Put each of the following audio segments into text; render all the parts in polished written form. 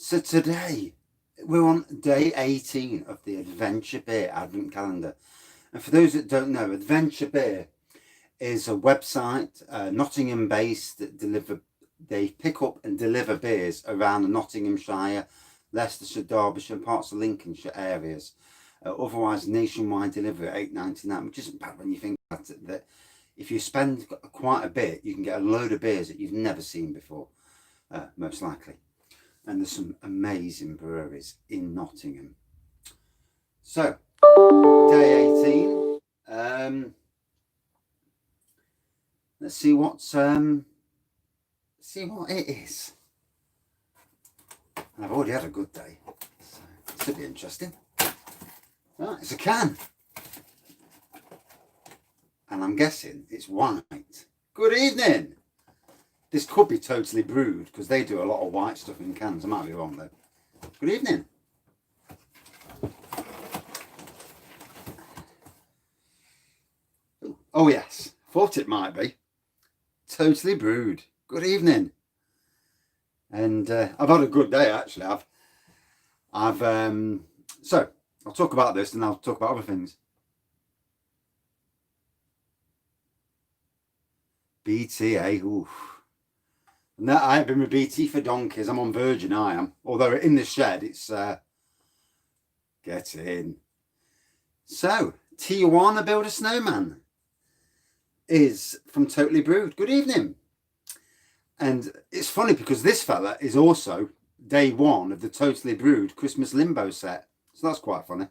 So today we're on day 18 of the Adventure Beer Advent Calendar. And for those that don't know, Adventure Beer is a website, Nottingham based, that they pick up and deliver beers around the Nottinghamshire, Leicestershire, Derbyshire and parts of Lincolnshire areas. Otherwise nationwide delivery at £8.99, which isn't bad when you think about it, that if you spend quite a bit you can get a load of beers that you've never seen before, most likely. And there's some amazing breweries in Nottingham. So, day 18. Let's see what it is. And I've already had a good day, so this should be interesting. Right, it's a can. And I'm guessing it's white. Good evening. This could be Totally Brewed, because they do a lot of white stuff in cans. I might be wrong though. Good evening. Oh yes, thought it might be. Totally Brewed. Good evening. And I've had a good day actually. So I'll talk about this and I'll talk about other things. BTA, oof. No, I haven't been with BT for donkeys. I'm on Virgin, I am. Although in the shed, it's get in. So, Tijuana Build a Snowman is from Totally Brewed. Good evening. And it's funny because this fella is also day one of the Totally Brewed Christmas Limbo set. So that's quite funny.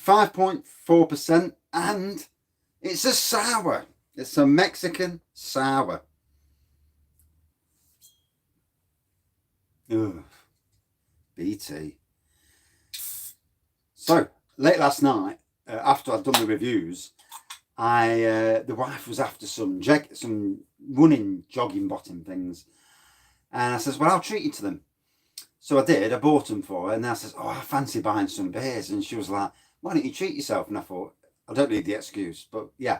5.4%, and it's a sour. It's a Mexican sour. Ugh. BT. So late last night, after I'd done the reviews, the wife was after some running, jogging bottom things, and I says, well, I'll treat you to them. So I did. I bought them for her, and I says, oh, I fancy buying some beers, and she was like, why don't you treat yourself? And I thought, I don't need the excuse, but yeah.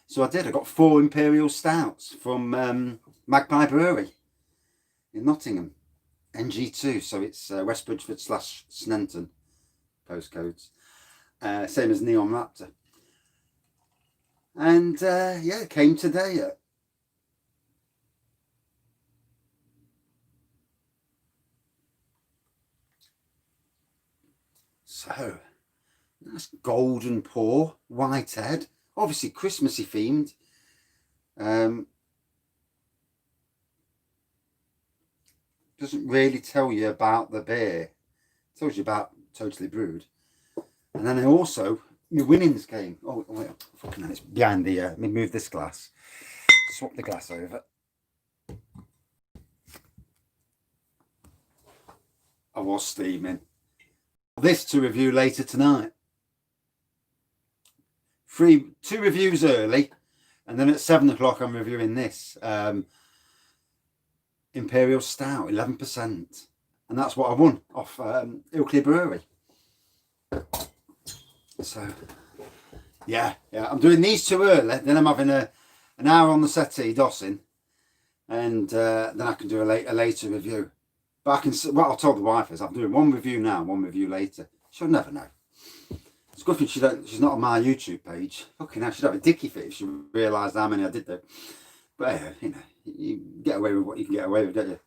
So I did. I got 4 Imperial Stouts from Magpie Brewery in Nottingham. NG2, so it's West Bridgeford / Snenton postcodes. Same as Neon Raptor. And yeah, it came today. So, nice golden pour, white head, obviously Christmassy themed. Doesn't really tell you about the beer. It tells you about Totally Brewed. And then also, my winnings came. Oh, wait, fucking hell, it's behind the, let me move this glass. Swap the glass over. I was steaming. This to review later tonight. 2 reviews early, and then at 7 o'clock I'm reviewing this. Imperial Stout, 11%, and that's what I won off Ilkley Brewery. So yeah, I'm doing these 2 early, then I'm having an hour on the settee dossing, and then I can do a later review. But I can, what I told the wife is I'm doing 1 review now, 1 review later. She'll never know. It's good thing she's not on my YouTube page. Fucking hell, she'd have a dicky fit if she realised how many I did do. But you know, you get away with what you can get away with, don't you?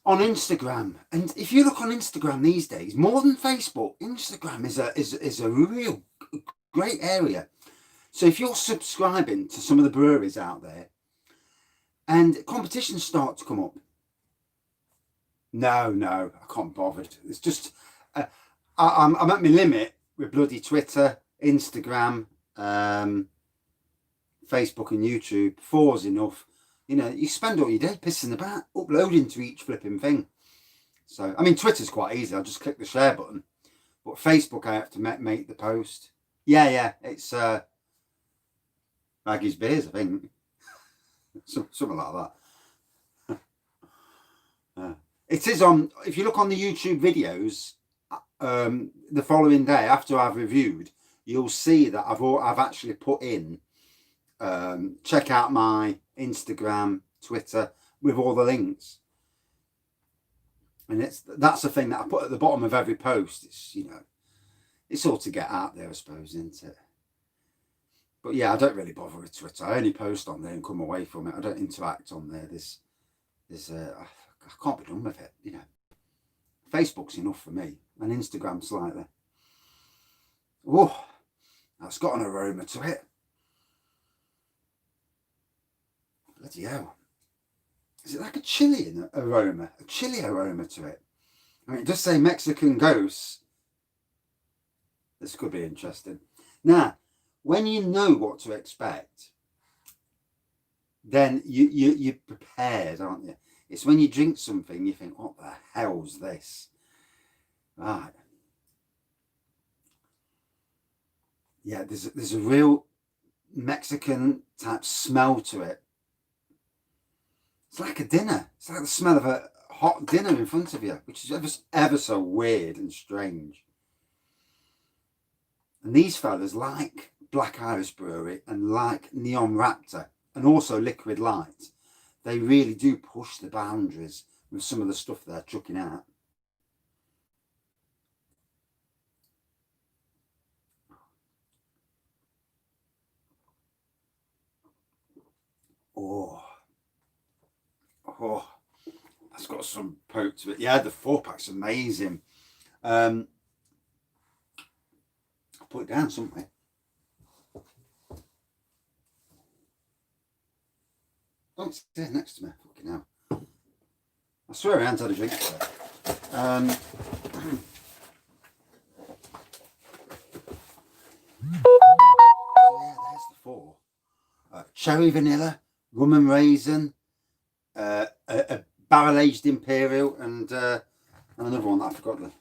On Instagram, and if you look on Instagram these days, more than Facebook, Instagram is a real great area. So if you're subscribing to some of the breweries out there, and competitions start to come up, no, I can't be bothered. It's just I'm at my limit with bloody Twitter, Instagram, Facebook and YouTube. 4's enough. You know, you spend all your day pissing about, uploading to each flipping thing. So, I mean, Twitter's quite easy. I'll just click the share button. But Facebook, I have to make the post. Yeah, it's Maggie's Beers, I think. Something like that. It is on, if you look on the YouTube videos, the following day after I've reviewed, you'll see that I've actually put in check out my Instagram, Twitter, with all the links. And that's the thing that I put at the bottom of every post. It's, you know, it's all to get out there, I suppose, isn't it? But yeah, I don't really bother with Twitter. I only post on there and come away from it. I don't interact on there. I can't be done with it, you know. Facebook's enough for me, and Instagram slightly. Oh, that's got an aroma to it. Bloody hell. Is it like a chili aroma? A chili aroma to it? I mean, it does say Mexican Gose. This could be interesting. Now, when you know what to expect, then you're prepared, aren't you? It's when you drink something, you think, what the hell's this? Right. Yeah, there's a real Mexican type smell to it. It's like a dinner. It's like the smell of a hot dinner in front of you, which is ever so weird and strange. And these fellas, like Black Iris Brewery and like Neon Raptor and also Liquid Light, they really do push the boundaries with some of the stuff they're chucking out. Oh, that's got some poke to it. Yeah, the 4-pack's amazing. I'll put it down somewhere. Don't stay next to me. Fucking hell. I swear I haven't had a drink today. Yeah, there's the 4. Cherry vanilla, rum and raisin, a barrel-aged imperial, and another one that I forgot.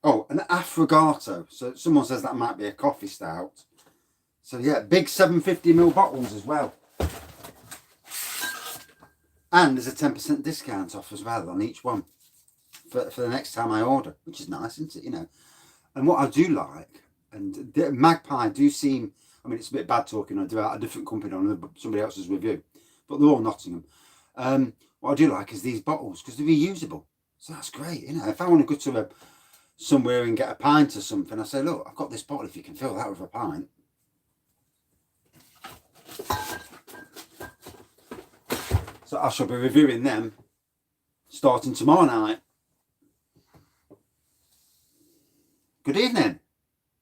Oh, an affogato. So someone says that might be a coffee stout. So yeah, big 750ml bottles as well. And there's a 10% discount off as well on each one for the next time I order, which is nice, isn't it? You know. And what I do like, and Magpie do seem, I mean, it's a bit bad talking about a different company on somebody else's review, but they're all Nottingham. What I do like is these bottles because they're reusable. So that's great. You know, if I want to go to somewhere and get a pint or something, I say, look, I've got this bottle if you can fill that with a pint. So I shall be reviewing them starting tomorrow night. Good evening.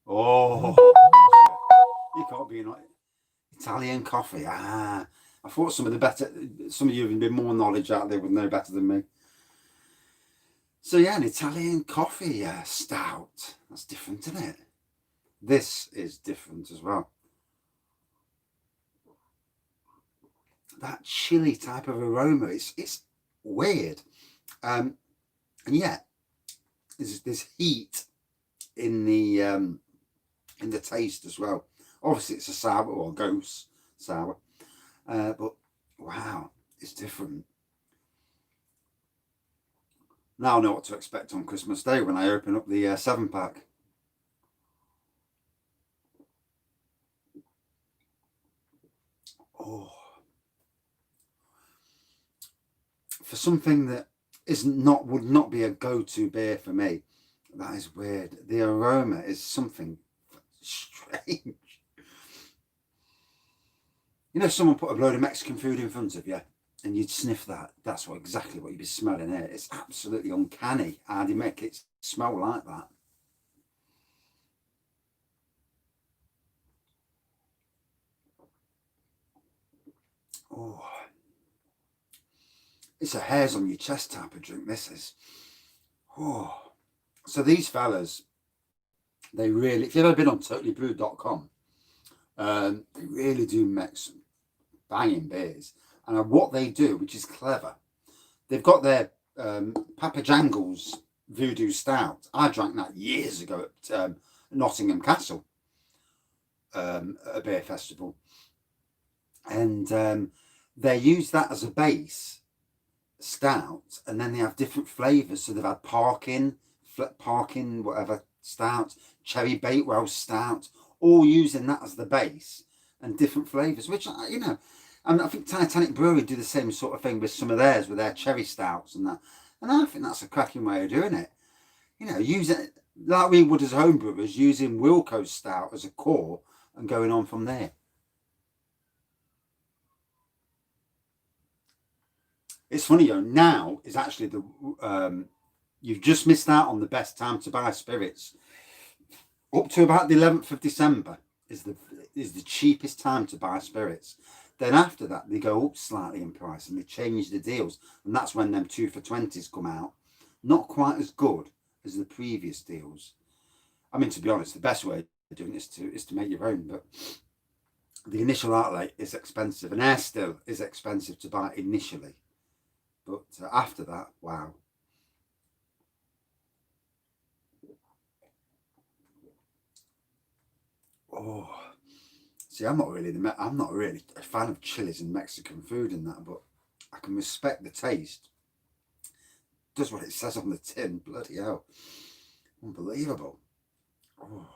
Oh, you can't be not Italian coffee. I thought some of you have a bit more knowledge out there would know better than me. So yeah, an Italian coffee stout. That's different, isn't it? This is different as well. That chili type of aroma, it's weird. And yet there's heat in the taste as well. Obviously it's a sour or ghost sour, but wow, it's different. Now I know what to expect on Christmas Day when I open up the 7-pack. Oh, for something that would not be a go-to beer for me, that is weird. The aroma is something strange. You know, someone put a load of Mexican food in front of you and you'd sniff that. That's exactly what you'd be smelling here. It's absolutely uncanny how they make it smell like that. Oh, it's a hairs on your chest type of drink, this is. Oh, so these fellas, they really, if you've ever been on totallybrewed.com, they really do make some banging beers. And what they do, which is clever, they've got their Papa Jangles Voodoo Stout. I drank that years ago at Nottingham Castle, at a beer festival. And they use that as a base stout, and then they have different flavours. So they've had parkin, whatever stout, cherry bakewell stout, all using that as the base and different flavours, which, you know, And I think Titanic Brewery do the same sort of thing with some of theirs, with their cherry stouts and that. And I think that's a cracking way of doing it. You know, using like we would as home brewers, using Wilco's stout as a core and going on from there. It's funny, now is actually you've just missed out on the best time to buy spirits. Up to about the 11th of December is the cheapest time to buy spirits. Then after that, they go up slightly in price and they change the deals. And that's when them 2 for 20s come out. Not quite as good as the previous deals. I mean, to be honest, the best way of doing it is to make your own. But the initial outlay is expensive. And air still is expensive to buy initially. But after that, wow. Oh, see, I'm not really a fan of Chillies and Mexican food and that, but I can respect the taste. Does what it says on the tin. Bloody hell, unbelievable. Oh,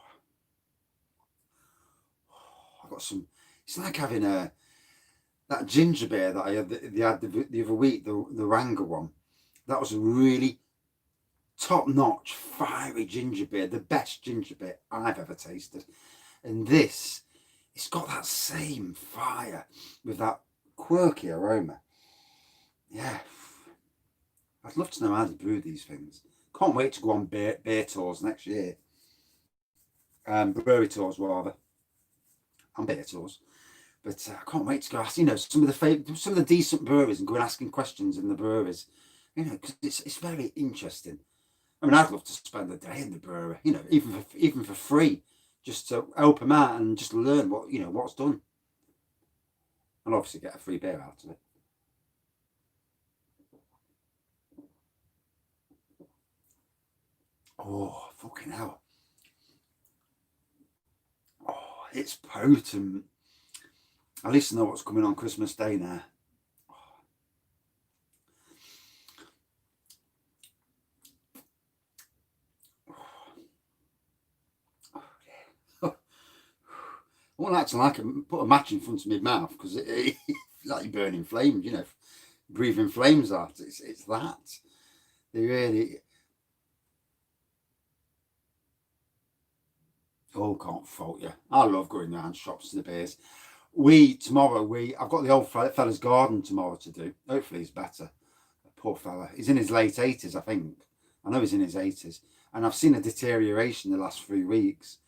I got some. It's like having that ginger beer that I had the other week, the Ranger one. That was a really top-notch, fiery ginger beer, the best ginger beer I've ever tasted. And this, it's got that same fire with that quirky aroma. Yeah, I'd love to know how to brew these things. Can't wait to go on beer tours next year. Brewery tours rather, and beer tours. But I can't wait to go ask, some of the decent breweries and go and asking questions in the breweries. Because it's very interesting. I mean, I'd love to spend a day in the brewery, even for free, just to help them out and just learn what's done. And obviously get a free beer out of it. Oh, fucking hell. Oh, it's potent. At least I know what's coming on Christmas Day now. I wouldn't actually put a match in front of my mouth because it's like you're burning flames, breathing flames out. It's that. They really. Oh, can't fault you. I love going around shops to the beers. I've got the old fella's garden tomorrow to do. Hopefully he's better. Poor fella. He's in his late 80s, I think. I know he's in his 80s. And I've seen a deterioration the last 3 weeks.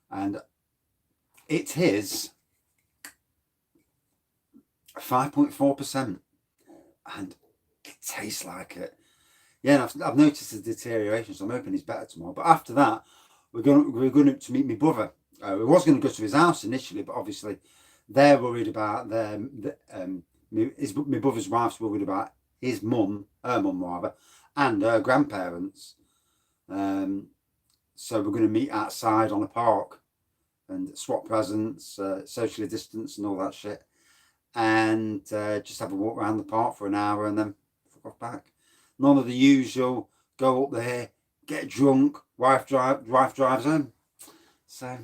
And it is 5.4%. And it tastes like it. Yeah, and I've noticed a deterioration, so I'm hoping he's better tomorrow. But after that, we're going to meet my brother. We was going to go to his house initially, but obviously they're worried about my brother's wife's worried about his mum, her mum rather, and her grandparents. So we're going to meet outside on a park and swap presents, socially distance and all that shit. And just have a walk around the park for an hour and then fuck off back. None of the usual, go up there, get drunk, wife drives home. So,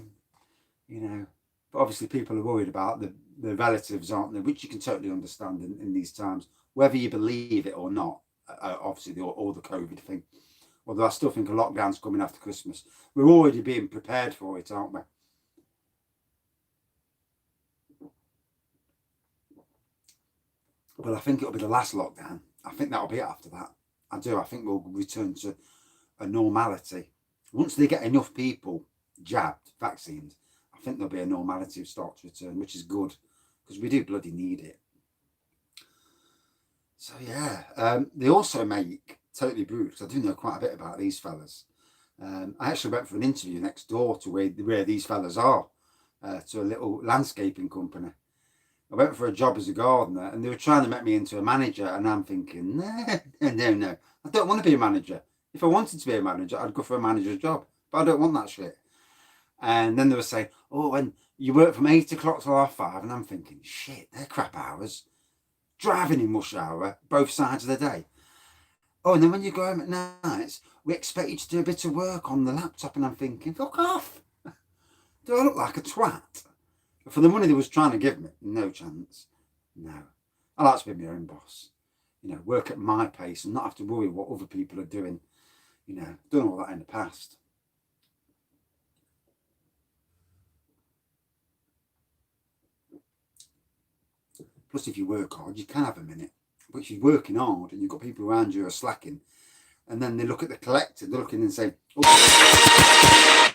but obviously people are worried about the relatives, aren't they? Which you can totally understand in these times, whether you believe it or not, obviously, all the COVID thing. Although I still think a lockdown's coming after Christmas. We're already being prepared for it, aren't we? Well, I think it'll be the last lockdown. I think that'll be it after that. I do. I think we'll return to a normality. Once they get enough people jabbed, vaccines, I think there'll be a normality of start to return, which is good because we do bloody need it. So yeah, they also make Totally Brewed, because I do know quite a bit about these fellas. I actually went for an interview next door to where these fellas are, to a little landscaping company. I went for a job as a gardener and they were trying to make me into a manager, and I'm thinking, no, I don't want to be a manager. If I wanted to be a manager, I'd go for a manager's job, but I don't want that shit. And then they were saying, oh, and you work from 8 o'clock till 5:30, and I'm thinking, shit, they're crap hours. Driving in rush hour, both sides of the day. Oh, and then when you go home at night, we expect you to do a bit of work on the laptop, and I'm thinking, fuck off. Do I look like a twat? For the money they was trying to give me, no chance. No. I like to be my own boss. You know, work at my pace and not have to worry what other people are doing. You know, done all that in the past. Plus, if you work hard, you can have a minute. But if you're working hard and you've got people around you who are slacking, and then they look at the collector, they're looking and say, oh,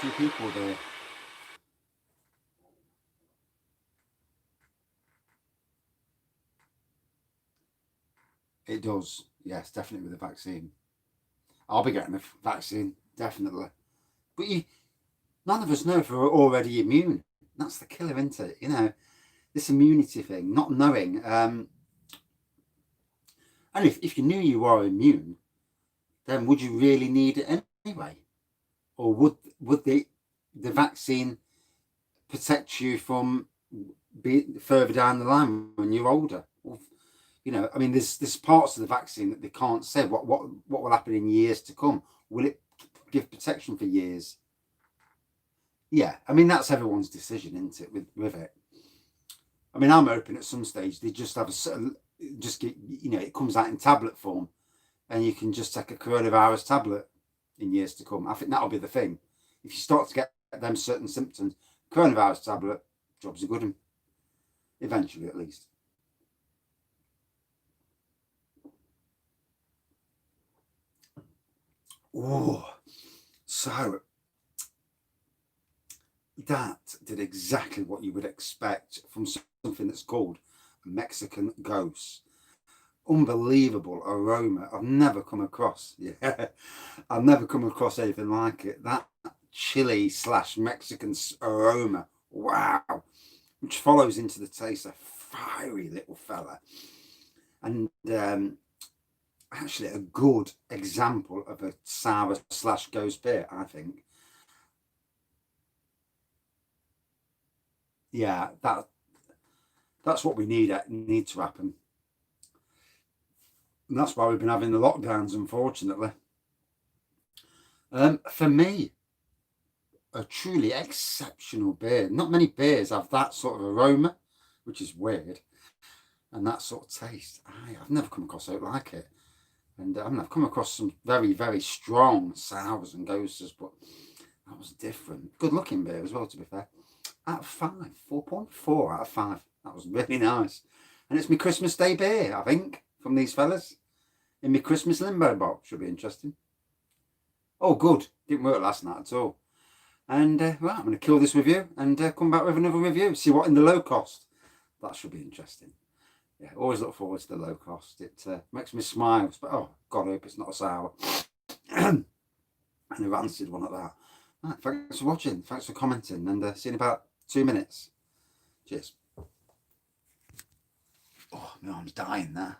2 people there. It does, yes, definitely with the vaccine. I'll be getting the vaccine, definitely. But none of us know if we're already immune. That's the killer, isn't it? You know, this immunity thing, not knowing. And if you knew you are immune, then would you really need it anyway? Or would the vaccine protect you from being further down the line when you're older? You know, I mean, there's parts of the vaccine that they can't say what will happen in years to come. Will it give protection for years? Yeah, I mean, that's everyone's decision, isn't it? With it. I mean, I'm hoping at some stage they just have just get, you know, it comes out in tablet form, and you can just take a coronavirus tablet in years to come. I think that'll be the thing. If you start to get them certain symptoms, coronavirus tablet, jobs are good, and eventually at least. Oh, so that did exactly what you would expect from something that's called a Mexican Gose. Unbelievable aroma. I've never come across. Yeah, I've never come across anything like it. That chili / Mexican aroma. Wow. Which follows into the taste. A fiery little fella. And actually a good example of a sour / Gose beer, I think. Yeah, that's what we need to happen. And that's why we've been having the lockdowns, unfortunately. For me, a truly exceptional beer. Not many beers have that sort of aroma, which is weird, and that sort of taste. I've never come across something like it. And I mean, I've come across some very, very strong sours and goses, but that was different. Good looking beer as well, to be fair. Out of 5, 4.4 out of 5. That was really nice. And it's my Christmas Day beer, I think, from these fellas. In my Christmas limbo box. Should be interesting. Oh, good. Didn't work last night at all. And right, I'm going to kill this review and come back with another review. See what in the low cost. That should be interesting. Yeah, always look forward to the low cost. It makes me smile. But oh, God, I hope it's not a sour. And a rancid one at that. Right, thanks for watching. Thanks for commenting. And see you in about 2 minutes. Cheers. Oh, my arm's dying there.